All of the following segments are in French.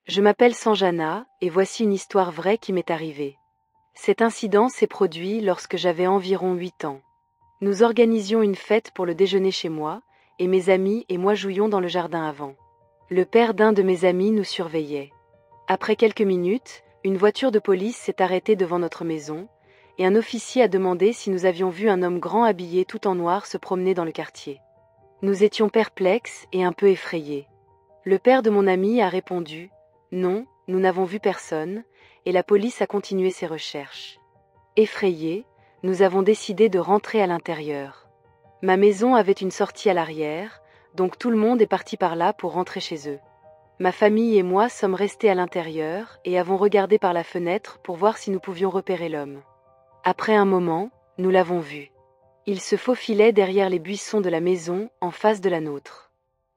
Je m'appelle Sanjana et voici une histoire vraie qui m'est arrivée. Cet incident s'est produit lorsque j'avais environ 8 ans. Nous organisions une fête pour le déjeuner chez moi, et mes amis et moi jouions dans le jardin avant. Le père d'un de mes amis nous surveillait. Après quelques minutes, une voiture de police s'est arrêtée devant notre maison, et un officier a demandé si nous avions vu un homme grand habillé tout en noir se promener dans le quartier. Nous étions perplexes et un peu effrayés. Le père de mon ami a répondu « Non, nous n'avons vu personne », et la police a continué ses recherches. Effrayés, nous avons décidé de rentrer à l'intérieur. Ma maison avait une sortie à l'arrière, donc tout le monde est parti par là pour rentrer chez eux. Ma famille et moi sommes restés à l'intérieur et avons regardé par la fenêtre pour voir si nous pouvions repérer l'homme. Après un moment, nous l'avons vu. Il se faufilait derrière les buissons de la maison en face de la nôtre.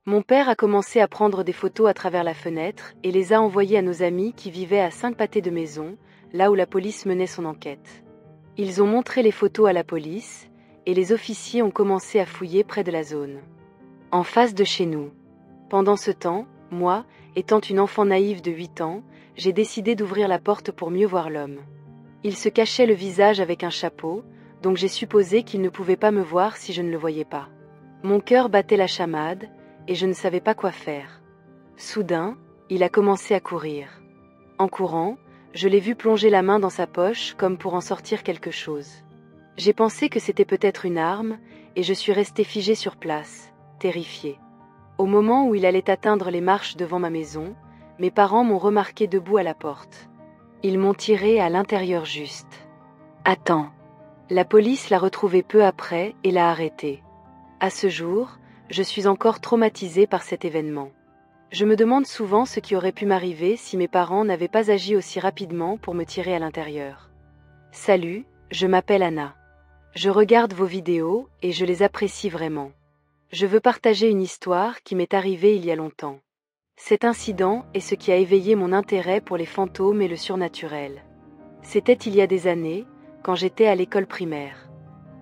Mon père a commencé à prendre des photos à travers la fenêtre et les a envoyées à nos amis qui vivaient à 5 pâtés de maison, là où la police menait son enquête. Ils ont montré les photos à la police et les officiers ont commencé à fouiller près de la zone. En face de chez nous. Pendant ce temps, moi, étant une enfant naïve de 8 ans, j'ai décidé d'ouvrir la porte pour mieux voir l'homme. Il se cachait le visage avec un chapeau, donc j'ai supposé qu'il ne pouvait pas me voir si je ne le voyais pas. Mon cœur battait la chamade, et je ne savais pas quoi faire. Soudain, il a commencé à courir. En courant, je l'ai vu plonger la main dans sa poche comme pour en sortir quelque chose. J'ai pensé que c'était peut-être une arme, et je suis restée figée sur place, terrifiée. Au moment où il allait atteindre les marches devant ma maison, mes parents m'ont remarqué debout à la porte. Ils m'ont tiré à l'intérieur juste. Attends. La police l'a retrouvé peu après et l'a arrêté. À ce jour, je suis encore traumatisée par cet événement. Je me demande souvent ce qui aurait pu m'arriver si mes parents n'avaient pas agi aussi rapidement pour me tirer à l'intérieur. Salut, je m'appelle Anna. Je regarde vos vidéos et je les apprécie vraiment. Je veux partager une histoire qui m'est arrivée il y a longtemps. Cet incident est ce qui a éveillé mon intérêt pour les fantômes et le surnaturel. C'était il y a des années, quand j'étais à l'école primaire.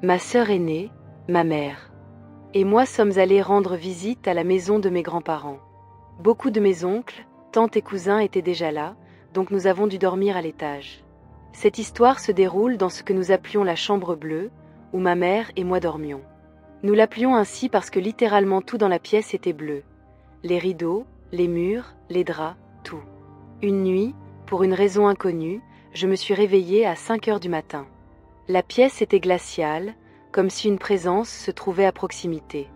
Ma sœur aînée, ma mère, et moi sommes allés rendre visite à la maison de mes grands-parents. Beaucoup de mes oncles, tantes et cousins étaient déjà là, donc nous avons dû dormir à l'étage. Cette histoire se déroule dans ce que nous appelions la chambre bleue, où ma mère et moi dormions. Nous l'appelions ainsi parce que littéralement tout dans la pièce était bleu. Les rideaux, les murs, les draps, tout. Une nuit, pour une raison inconnue, je me suis réveillée à 5 heures du matin. La pièce était glaciale, comme si une présence se trouvait à proximité.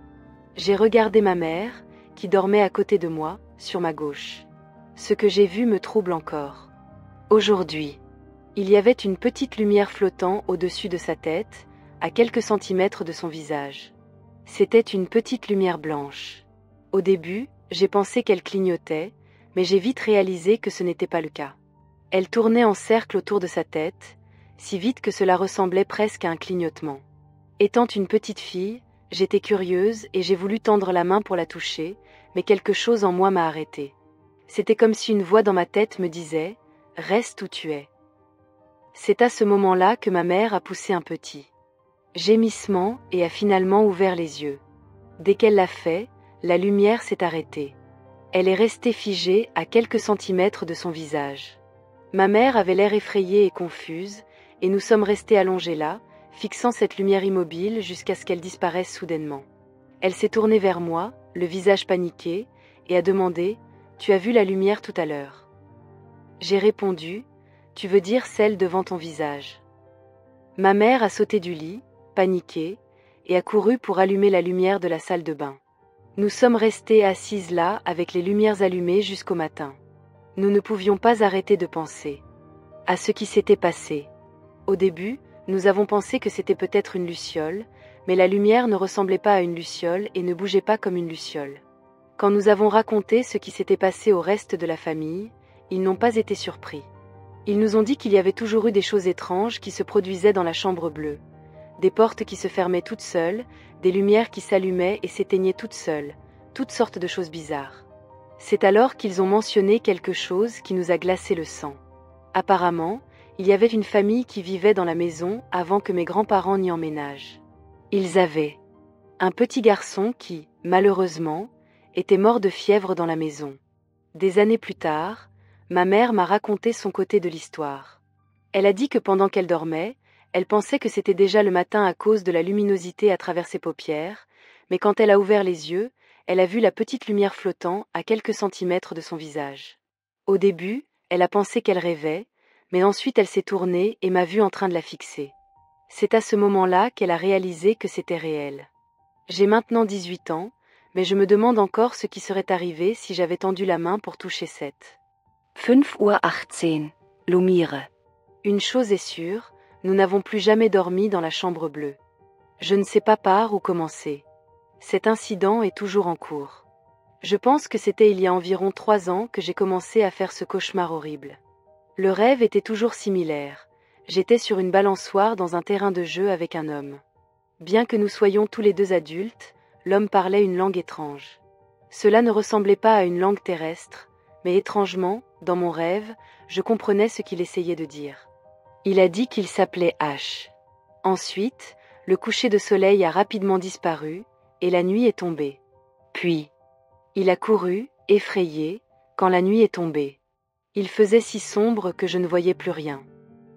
J'ai regardé ma mère, qui dormait à côté de moi, sur ma gauche. Ce que j'ai vu me trouble encore. Aujourd'hui, il y avait une petite lumière flottant au-dessus de sa tête, à quelques centimètres de son visage. C'était une petite lumière blanche. Au début, j'ai pensé qu'elle clignotait, mais j'ai vite réalisé que ce n'était pas le cas. Elle tournait en cercle autour de sa tête, si vite que cela ressemblait presque à un clignotement. Étant une petite fille, j'étais curieuse et j'ai voulu tendre la main pour la toucher, mais quelque chose en moi m'a arrêtée. C'était comme si une voix dans ma tête me disait « Reste où tu es ». C'est à ce moment-là que ma mère a poussé un petit gémissement et a finalement ouvert les yeux. Dès qu'elle l'a fait, la lumière s'est arrêtée. Elle est restée figée à quelques centimètres de son visage. Ma mère avait l'air effrayée et confuse, et nous sommes restés allongés là, fixant cette lumière immobile jusqu'à ce qu'elle disparaisse soudainement. Elle s'est tournée vers moi, le visage paniqué, et a demandé « Tu as vu la lumière tout à l'heure ?» J'ai répondu « Tu veux dire celle devant ton visage ?» Ma mère a sauté du lit, paniquée, et a couru pour allumer la lumière de la salle de bain. Nous sommes restés assises là avec les lumières allumées jusqu'au matin. Nous ne pouvions pas arrêter de penser à ce qui s'était passé. Au début, nous avons pensé que c'était peut-être une luciole, mais la lumière ne ressemblait pas à une luciole et ne bougeait pas comme une luciole. Quand nous avons raconté ce qui s'était passé au reste de la famille, ils n'ont pas été surpris. Ils nous ont dit qu'il y avait toujours eu des choses étranges qui se produisaient dans la chambre bleue. Des portes qui se fermaient toutes seules, des lumières qui s'allumaient et s'éteignaient toutes seules, toutes sortes de choses bizarres. C'est alors qu'ils ont mentionné quelque chose qui nous a glacé le sang. Apparemment, il y avait une famille qui vivait dans la maison avant que mes grands-parents n'y emménagent. Ils avaient un petit garçon qui, malheureusement, était mort de fièvre dans la maison. Des années plus tard, ma mère m'a raconté son côté de l'histoire. Elle a dit que pendant qu'elle dormait, elle pensait que c'était déjà le matin à cause de la luminosité à travers ses paupières, mais quand elle a ouvert les yeux, elle a vu la petite lumière flottant à quelques centimètres de son visage. Au début, elle a pensé qu'elle rêvait, mais ensuite elle s'est tournée et m'a vu en train de la fixer. C'est à ce moment-là qu'elle a réalisé que c'était réel. J'ai maintenant 18 ans, mais je me demande encore ce qui serait arrivé si j'avais tendu la main pour toucher 7. 5:18 Uhr, Lumire. Une chose est sûre, nous n'avons plus jamais dormi dans la chambre bleue. Je ne sais pas par où commencer. Cet incident est toujours en cours. Je pense que c'était il y a environ 3 ans que j'ai commencé à faire ce cauchemar horrible. Le rêve était toujours similaire. J'étais sur une balançoire dans un terrain de jeu avec un homme. Bien que nous soyons tous les deux adultes, l'homme parlait une langue étrange. Cela ne ressemblait pas à une langue terrestre, mais étrangement, dans mon rêve, je comprenais ce qu'il essayait de dire. Il a dit qu'il s'appelait H. Ensuite, le coucher de soleil a rapidement disparu, et la nuit est tombée. Puis, il a couru, effrayé, quand la nuit est tombée. Il faisait si sombre que je ne voyais plus rien.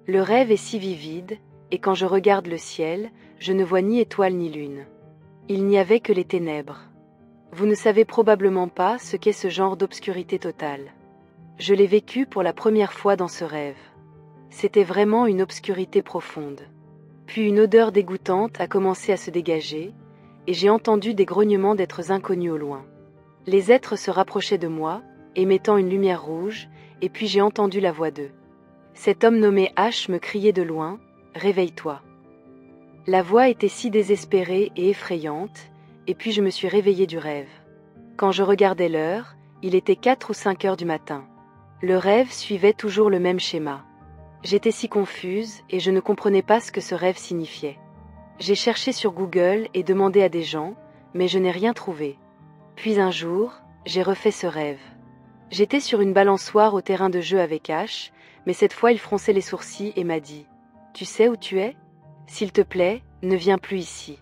Le rêve est si vivide, et quand je regarde le ciel, je ne vois ni étoile ni lune. Il n'y avait que les ténèbres. Vous ne savez probablement pas ce qu'est ce genre d'obscurité totale. Je l'ai vécu pour la première fois dans ce rêve. C'était vraiment une obscurité profonde. Puis une odeur dégoûtante a commencé à se dégager, et j'ai entendu des grognements d'êtres inconnus au loin. Les êtres se rapprochaient de moi, émettant une lumière rouge, et puis j'ai entendu la voix d'eux. Cet homme nommé H me criait de loin, « Réveille-toi ». La voix était si désespérée et effrayante, et puis je me suis réveillée du rêve. Quand je regardais l'heure, il était 4 ou 5 heures du matin. Le rêve suivait toujours le même schéma. J'étais si confuse et je ne comprenais pas ce que ce rêve signifiait. J'ai cherché sur Google et demandé à des gens, mais je n'ai rien trouvé. Puis un jour, j'ai refait ce rêve. J'étais sur une balançoire au terrain de jeu avec H, mais cette fois il fronçait les sourcils et m'a dit « Tu sais où tu es ? S'il te plaît, ne viens plus ici. »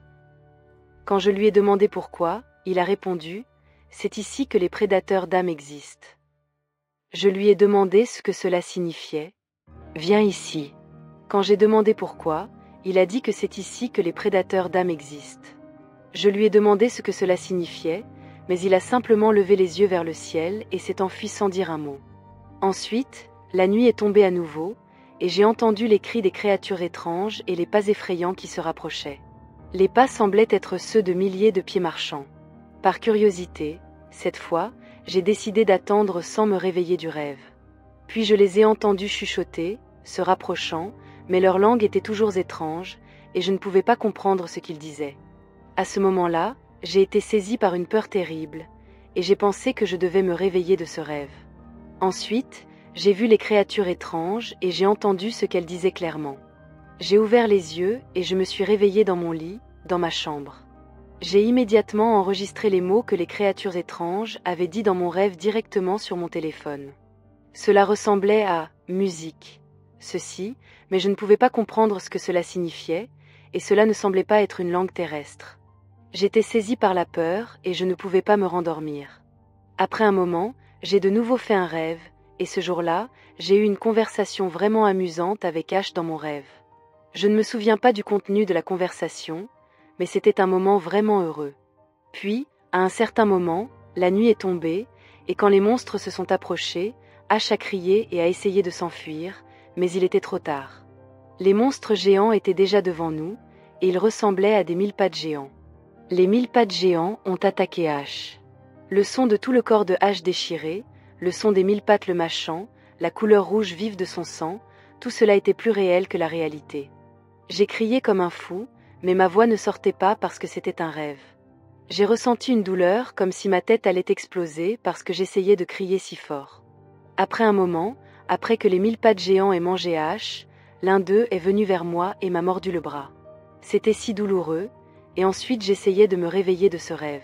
Quand je lui ai demandé pourquoi, il a répondu « C'est ici que les prédateurs d'âmes existent. » Je lui ai demandé ce que cela signifiait. « Viens ici. » Quand j'ai demandé pourquoi, il a dit que c'est ici que les prédateurs d'âmes existent. Je lui ai demandé ce que cela signifiait, mais il a simplement levé les yeux vers le ciel et s'est enfui sans dire un mot. Ensuite, la nuit est tombée à nouveau, et j'ai entendu les cris des créatures étranges et les pas effrayants qui se rapprochaient. Les pas semblaient être ceux de milliers de pieds marchands. Par curiosité, cette fois, j'ai décidé d'attendre sans me réveiller du rêve. Puis je les ai entendus chuchoter, se rapprochant, mais leur langue était toujours étrange, et je ne pouvais pas comprendre ce qu'ils disaient. À ce moment-là, j'ai été saisie par une peur terrible, et j'ai pensé que je devais me réveiller de ce rêve. Ensuite, j'ai vu les créatures étranges et j'ai entendu ce qu'elles disaient clairement. J'ai ouvert les yeux et je me suis réveillée dans mon lit, dans ma chambre. J'ai immédiatement enregistré les mots que les créatures étranges avaient dit dans mon rêve directement sur mon téléphone. Cela ressemblait à « musique ». Ceci, mais je ne pouvais pas comprendre ce que cela signifiait, et cela ne semblait pas être une langue terrestre. J'étais saisie par la peur et je ne pouvais pas me rendormir. Après un moment, j'ai de nouveau fait un rêve, et ce jour-là, j'ai eu une conversation vraiment amusante avec H dans mon rêve. Je ne me souviens pas du contenu de la conversation, mais c'était un moment vraiment heureux. Puis, à un certain moment, la nuit est tombée, et quand les monstres se sont approchés, H a crié et a essayé de s'enfuir, mais il était trop tard. Les monstres géants étaient déjà devant nous, et ils ressemblaient à des mille-pattes géants. Les mille-pattes géants ont attaqué H. Le son de tout le corps de H déchiré, le son des mille-pattes le mâchant, la couleur rouge vive de son sang, tout cela était plus réel que la réalité. J'ai crié comme un fou, mais ma voix ne sortait pas parce que c'était un rêve. J'ai ressenti une douleur comme si ma tête allait exploser parce que j'essayais de crier si fort. Après un moment, après que les mille-pattes géants aient mangé H, l'un d'eux est venu vers moi et m'a mordu le bras. C'était si douloureux, et ensuite j'essayais de me réveiller de ce rêve.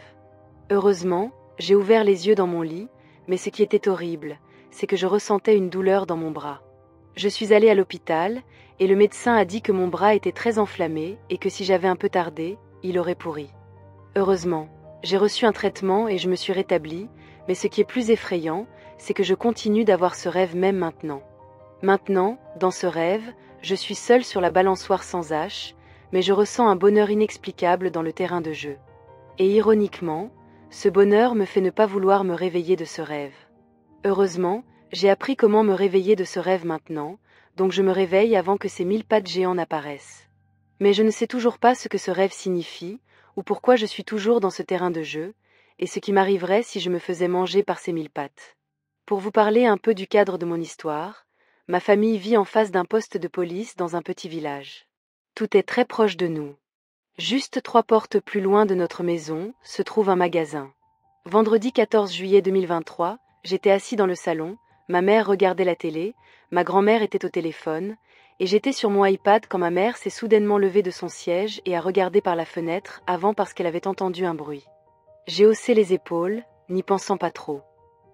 Heureusement, j'ai ouvert les yeux dans mon lit, mais ce qui était horrible, c'est que je ressentais une douleur dans mon bras. Je suis allée à l'hôpital, et le médecin a dit que mon bras était très enflammé et que si j'avais un peu tardé, il aurait pourri. Heureusement, j'ai reçu un traitement et je me suis rétablie, mais ce qui est plus effrayant, c'est que je continue d'avoir ce rêve même maintenant. Maintenant, dans ce rêve, je suis seule sur la balançoire sans H, mais je ressens un bonheur inexplicable dans le terrain de jeu. Et ironiquement, ce bonheur me fait ne pas vouloir me réveiller de ce rêve. Heureusement, j'ai appris comment me réveiller de ce rêve maintenant, donc je me réveille avant que ces 1000 pattes géants n'apparaissent. Mais je ne sais toujours pas ce que ce rêve signifie, ou pourquoi je suis toujours dans ce terrain de jeu, et ce qui m'arriverait si je me faisais manger par ces 1000 pattes. Pour vous parler un peu du cadre de mon histoire, ma famille vit en face d'un poste de police dans un petit village. Tout est très proche de nous. Juste 3 portes plus loin de notre maison se trouve un magasin. Vendredi 14 juillet 2023, j'étais assis dans le salon, ma mère regardait la télé, ma grand-mère était au téléphone, et j'étais sur mon iPad quand ma mère s'est soudainement levée de son siège et a regardé par la fenêtre avant parce qu'elle avait entendu un bruit. J'ai haussé les épaules, n'y pensant pas trop.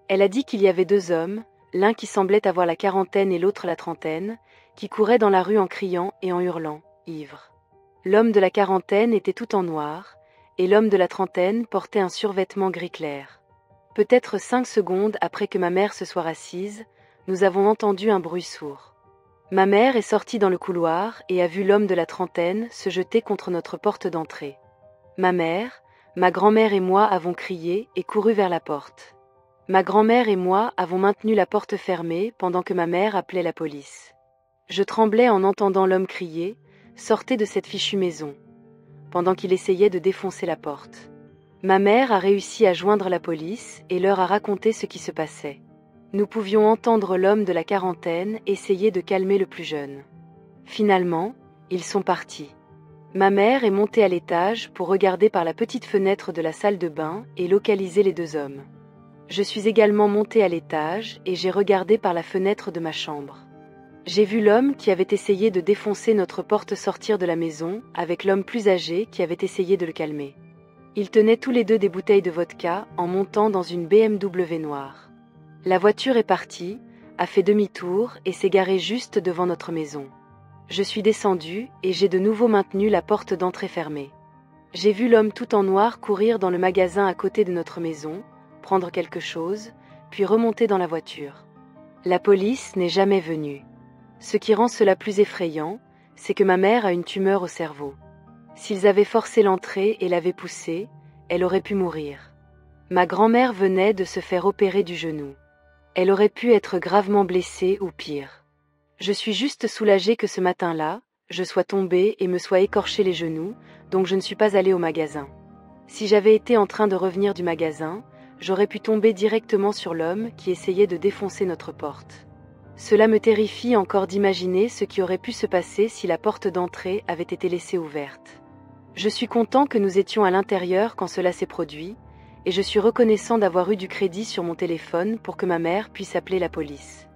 Elle a dit qu'il y avait 2 hommes, l'un qui semblait avoir la quarantaine et l'autre la trentaine, qui couraient dans la rue en criant et en hurlant, ivres. L'homme de la quarantaine était tout en noir, et l'homme de la trentaine portait un survêtement gris clair. Peut-être 5 secondes après que ma mère se soit assise, nous avons entendu un bruit sourd. Ma mère est sortie dans le couloir et a vu l'homme de la trentaine se jeter contre notre porte d'entrée. Ma mère, ma grand-mère et moi avons crié et couru vers la porte. Ma grand-mère et moi avons maintenu la porte fermée pendant que ma mère appelait la police. Je tremblais en entendant l'homme crier « Sortez de cette fichue maison !» pendant qu'il essayait de défoncer la porte. Ma mère a réussi à joindre la police et leur a raconté ce qui se passait. Nous pouvions entendre l'homme de la quarantaine essayer de calmer le plus jeune. Finalement, ils sont partis. Ma mère est montée à l'étage pour regarder par la petite fenêtre de la salle de bain et localiser les 2 hommes. Je suis également montée à l'étage et j'ai regardé par la fenêtre de ma chambre. J'ai vu l'homme qui avait essayé de défoncer notre porte sortir de la maison avec l'homme plus âgé qui avait essayé de le calmer. Ils tenaient tous les 2 des bouteilles de vodka en montant dans une BMW noire. La voiture est partie, a fait demi-tour et s'est garée juste devant notre maison. Je suis descendue et j'ai de nouveau maintenu la porte d'entrée fermée. J'ai vu l'homme tout en noir courir dans le magasin à côté de notre maison, prendre quelque chose, puis remonter dans la voiture. La police n'est jamais venue. Ce qui rend cela plus effrayant, c'est que ma mère a une tumeur au cerveau. S'ils avaient forcé l'entrée et l'avaient poussée, elle aurait pu mourir. Ma grand-mère venait de se faire opérer du genou. Elle aurait pu être gravement blessée ou pire. Je suis juste soulagée que ce matin-là, je sois tombée et me sois écorché les genoux, donc je ne suis pas allée au magasin. Si j'avais été en train de revenir du magasin, j'aurais pu tomber directement sur l'homme qui essayait de défoncer notre porte. Cela me terrifie encore d'imaginer ce qui aurait pu se passer si la porte d'entrée avait été laissée ouverte. Je suis content que nous étions à l'intérieur quand cela s'est produit, et je suis reconnaissant d'avoir eu du crédit sur mon téléphone pour que ma mère puisse appeler la police.